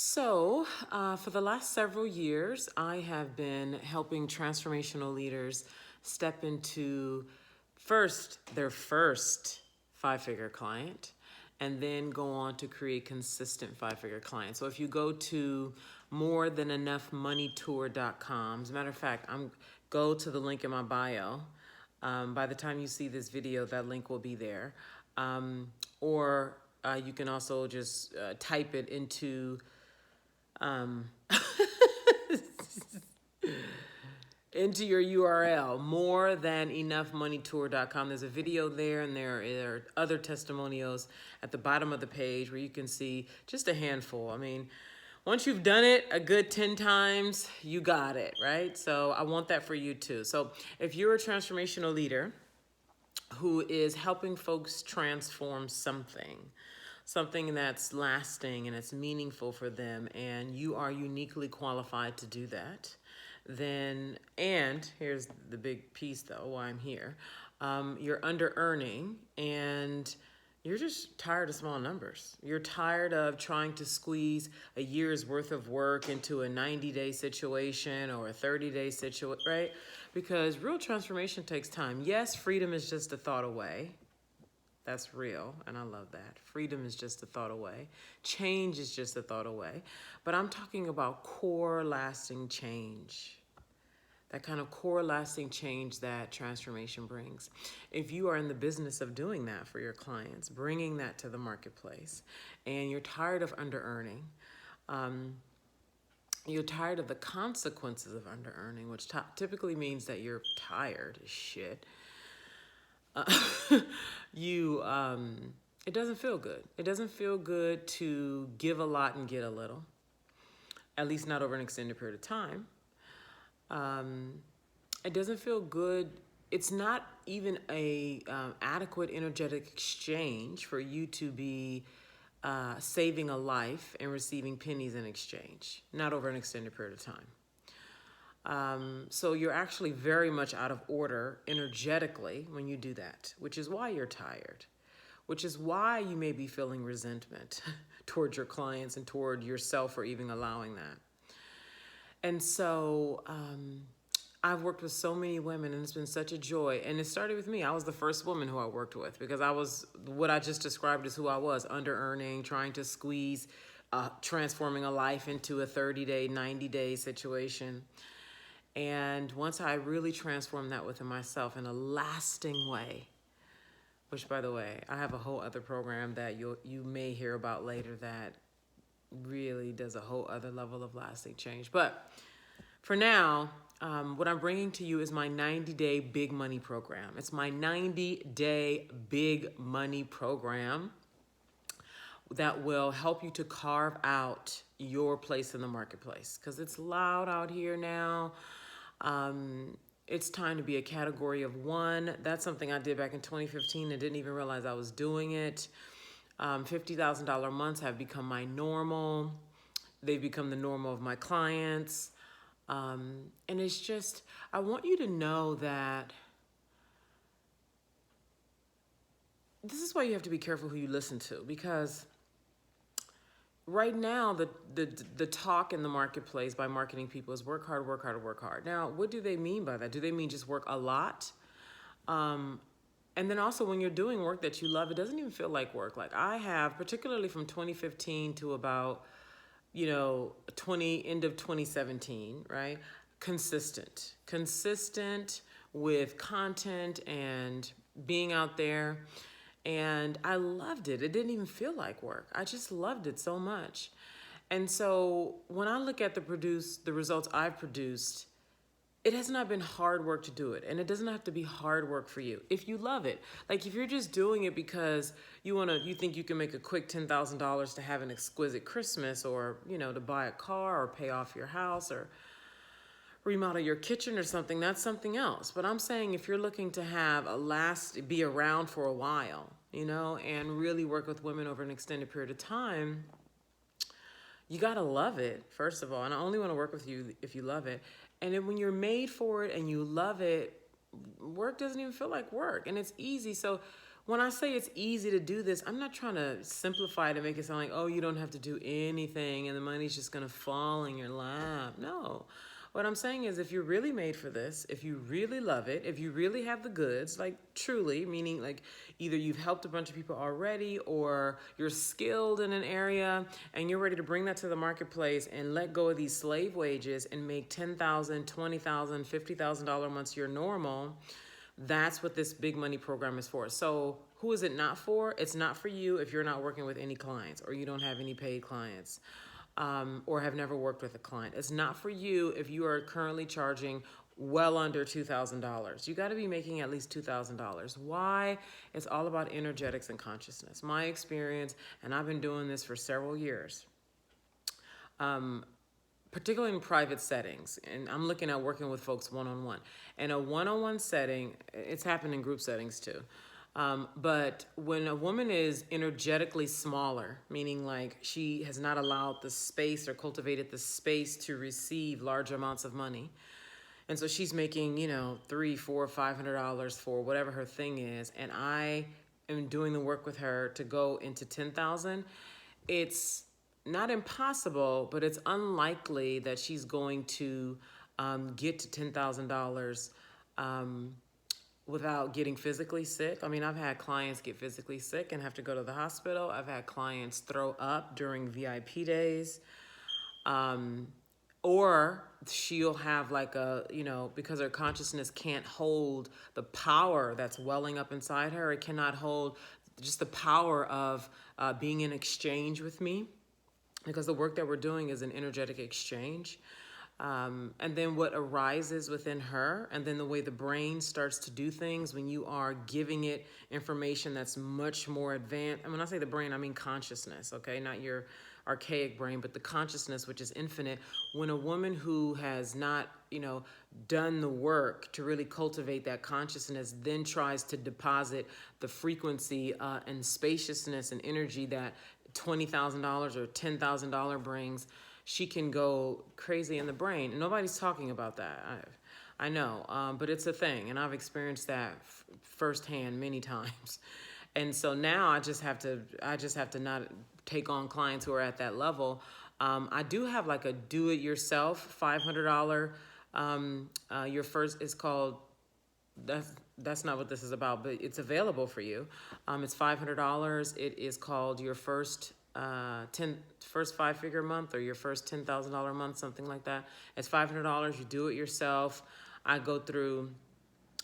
For the last several years, I have been helping transformational leaders step into their first five-figure client, and then go on to create consistent five-figure clients. So if you go to morethanenoughmoneytour.com, as a matter of fact, go to the link in my bio. By the time you see this video, that link will be there. Or you can also just type it into into your URL, morethanenoughmoneytour.com. There's a video there, and there are other testimonials at the bottom of the page where you can see just a handful. I mean, once you've done it a good 10 times, you got it, right? So I want that for you too. So if you're a transformational leader who is helping folks transform something that's lasting and it's meaningful for them, and you are uniquely qualified to do that, and here's the big piece though, why I'm here, you're under earning and you're just tired of small numbers. You're tired of trying to squeeze a year's worth of work into a 90-day situation or a 30-day situation, right? Because real transformation takes time. Yes, freedom is just a thought away. That's real, and I love that. Freedom is just a thought away. Change is just a thought away. But I'm talking about core lasting change. That kind of core lasting change that transformation brings. If you are in the business of doing that for your clients, bringing that to the marketplace, and you're tired of under-earning, you're tired of the consequences of under-earning, which typically means that you're tired as shit, it doesn't feel good. It doesn't feel good to give a lot and get a little, at least not over an extended period of time. It doesn't feel good. It's not even a adequate energetic exchange for you to be saving a life and receiving pennies in exchange, not over an extended period of time. So you're actually very much out of order energetically when you do that, which is why you're tired, which is why you may be feeling resentment towards your clients and toward yourself for even allowing that. And so I've worked with so many women, and it's been such a joy. And it started with me. I was the first woman who I worked with because I was what I just described as who I was, under-earning, trying to squeeze, transforming a life into a 30-day, 90-day situation. And once I really transformed that within myself in a lasting way, which, by the way, I have a whole other program that you may hear about later that really does a whole other level of lasting change. But for now, what I'm bringing to you is my 90-day big money program. It's my 90-day big money program that will help you to carve out your place in the marketplace, because it's loud out here now. It's time to be a category of one. That's something I did back in 2015 and didn't even realize I was doing it. $50,000 months have become my normal. They've become the normal of my clients. And it's just, I want you to know that this is why you have to be careful who you listen to, because right now the talk in the marketplace by marketing people is work hard, work hard, work hard. Now, what do they mean by that? Do they mean just work a lot? And then also when you're doing work that you love, it doesn't even feel like work. Like I have, particularly from 2015 to about, end of 2017, right? Consistent with content and being out there. And I loved it. It didn't even feel like work. I just loved it so much. And so when I look at the results I've produced, it has not been hard work to do it. And it doesn't have to be hard work for you if you love it. Like if you're just doing it because you think you can make a quick $10,000 to have an exquisite Christmas, or, to buy a car or pay off your house or remodel your kitchen or something, that's something else. But I'm saying if you're looking to be around for a while, and really work with women over an extended period of time, you gotta love it, first of all. And I only wanna work with you if you love it. And then when you're made for it and you love it, work doesn't even feel like work, and it's easy. So when I say it's easy to do this, I'm not trying to simplify it and make it sound like, oh, you don't have to do anything and the money's just going to fall in your lap. No. What I'm saying is, if you're really made for this, if you really love it, if you really have the goods, like truly, meaning like either you've helped a bunch of people already or you're skilled in an area and you're ready to bring that to the marketplace and let go of these slave wages and make $10,000, $20,000, $50,000 months your normal, that's what this big money program is for. So who is it not for? It's not for you if you're not working with any clients or you don't have any paid clients. Or have never worked with a client. It's not for you if you are currently charging well under $2,000. You got to be making at least $2,000. Why? It's all about energetics and consciousness. My experience, and I've been doing this for several years, particularly in private settings, and I'm looking at working with folks one-on-one. In a one-on-one setting, it's happened in group settings too. But when a woman is energetically smaller, meaning like she has not allowed the space or cultivated the space to receive large amounts of money, and so she's making, $300, $400, $500 for whatever her thing is, and I am doing the work with her to go into 10,000, it's not impossible, but it's unlikely that she's going to get to $10,000 without getting physically sick. I mean, I've had clients get physically sick and have to go to the hospital. I've had clients throw up during VIP days. Or she'll have like because her consciousness can't hold the power that's welling up inside her. It cannot hold just the power of being in exchange with me, because the work that we're doing is an energetic exchange. And then what arises within her, and then the way the brain starts to do things when you are giving it information that's much more advanced. And when I say the brain, I mean consciousness, okay? Not your archaic brain, but the consciousness, which is infinite. When a woman who has not, done the work to really cultivate that consciousness then tries to deposit the frequency and spaciousness and energy that $20,000 or $10,000 brings, she can go crazy in the brain. And nobody's talking about that. I know, but it's a thing. And I've experienced that firsthand many times. And so now I just have to not take on clients who are at that level. I do have like a do-it-yourself $500, your first is called, that's not what this is about, but it's available for you. It's $500. It is called your first five-figure month, or your first $10,000 month, something like that. It's $500. You do it yourself. I go through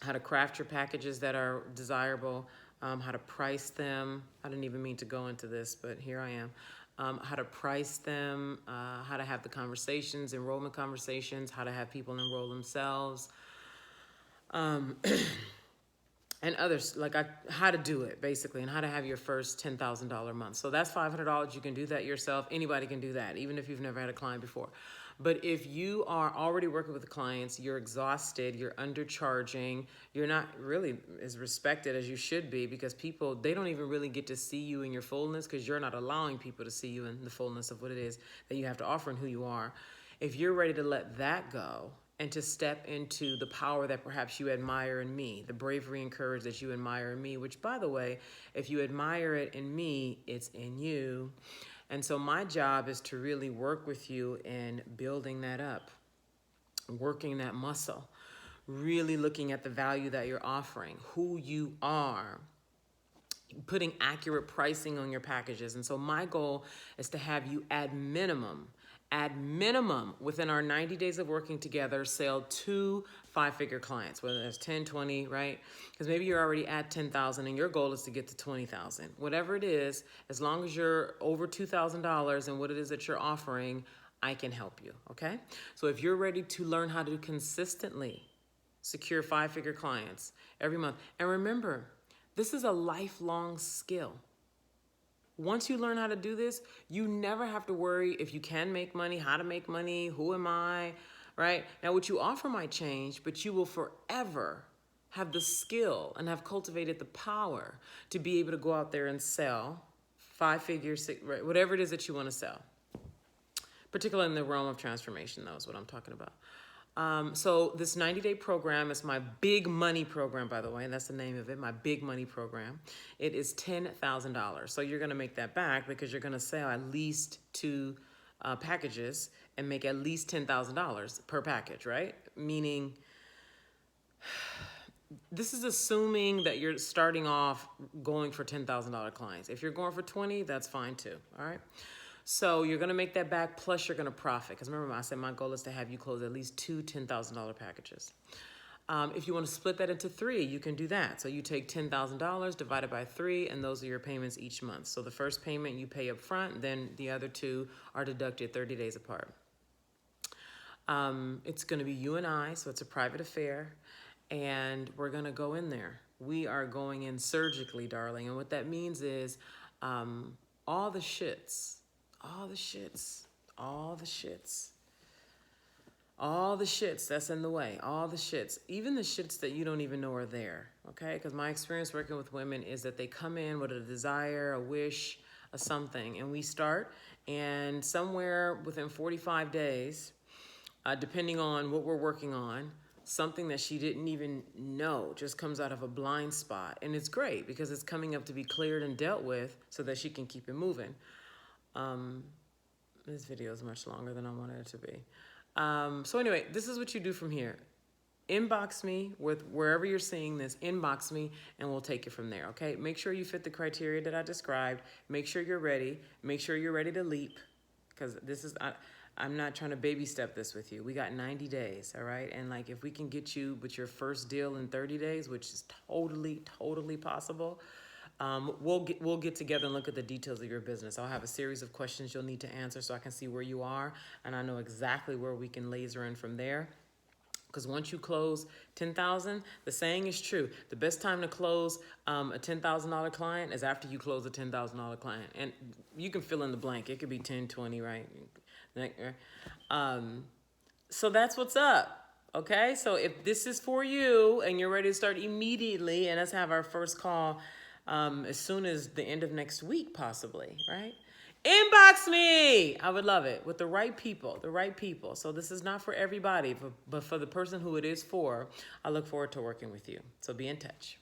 how to craft your packages that are desirable, how to price them. I didn't even mean to go into this, but here I am. How to price them, how to have the conversations, enrollment conversations, how to have people enroll themselves. And others, like how to do it, basically, and how to have your first $10,000 month. So that's $500. You can do that yourself. Anybody can do that, even if you've never had a client before. But if you are already working with the clients, you're exhausted, you're undercharging, you're not really as respected as you should be, because people, they don't even really get to see you in your fullness, because you're not allowing people to see you in the fullness of what it is that you have to offer and who you are. If you're ready to let that go, and to step into the power that perhaps you admire in me, the bravery and courage that you admire in me, which, by the way, if you admire it in me, it's in you. And so my job is to really work with you in building that up, working that muscle, really looking at the value that you're offering, who you are, putting accurate pricing on your packages. And so my goal is to have you at minimum, within our 90 days of working together, sell 2 5-figure clients, whether that's 10, 20, right? Because maybe you're already at 10,000 and your goal is to get to 20,000. Whatever it is, as long as you're over $2,000 and what it is that you're offering, I can help you, okay? So if you're ready to learn how to consistently secure 5-figure clients every month, and remember, this is a lifelong skill. Once you learn how to do this, you never have to worry if you can make money, how to make money, who am I, right? Now, what you offer might change, but you will forever have the skill and have cultivated the power to be able to go out there and sell 5 figures, right, whatever it is that you want to sell. Particularly in the realm of transformation, that was what I'm talking about. So this 90-day program is my big money program, by the way. That's the name of it, my big money program. It is $10,000. So you're going to make that back because you're going to sell at least 2 packages and make at least $10,000 per package, right? Meaning, this is assuming that you're starting off going for $10,000 clients. If you're going for 20, that's fine too, all right? So you're going to make that back, plus you're going to profit. Because remember, I said my goal is to have you close at least 2 $10,000 packages. If you want to split that into 3, you can do that. So you take $10,000 divided by 3, and those are your payments each month. So the first payment you pay up front, then the other 2 are deducted 30 days apart. It's going to be you and I, so it's a private affair, and we're going to go in there. We are going in surgically, darling, and what that means is all the shits, all the shits, all the shits, all the shits that's in the way, all the shits, even the shits that you don't even know are there, okay? Because my experience working with women is that they come in with a desire, a wish, a something, and we start, and somewhere within 45 days, depending on what we're working on, something that she didn't even know just comes out of a blind spot. And it's great because it's coming up to be cleared and dealt with so that she can keep it moving. This video is much longer than I wanted it to be. So anyway, this is what you do from here. Inbox me with wherever you're seeing this, inbox me, and we'll take it from there, okay? Make sure you fit the criteria that I described. Make sure you're ready. Make sure you're ready to leap, because this is... I'm not trying to baby step this with you. We got 90 days, all right? And like, if we can get you with your first deal in 30 days, which is totally, totally possible, we'll get together and look at the details of your business. I'll have a series of questions you'll need to answer so I can see where you are, and I know exactly where we can laser in from there. Because once you close 10,000, the saying is true. The best time to close a $10,000 client is after you close a $10,000 client. And you can fill in the blank. It could be 10, 20, right? So that's what's up, okay? So if this is for you and you're ready to start immediately, and let's have our first call as soon as the end of next week, possibly, right? Inbox me. I would love it, with the right people, the right people. So this is not for everybody, but for the person who it is for, I look forward to working with you. So be in touch.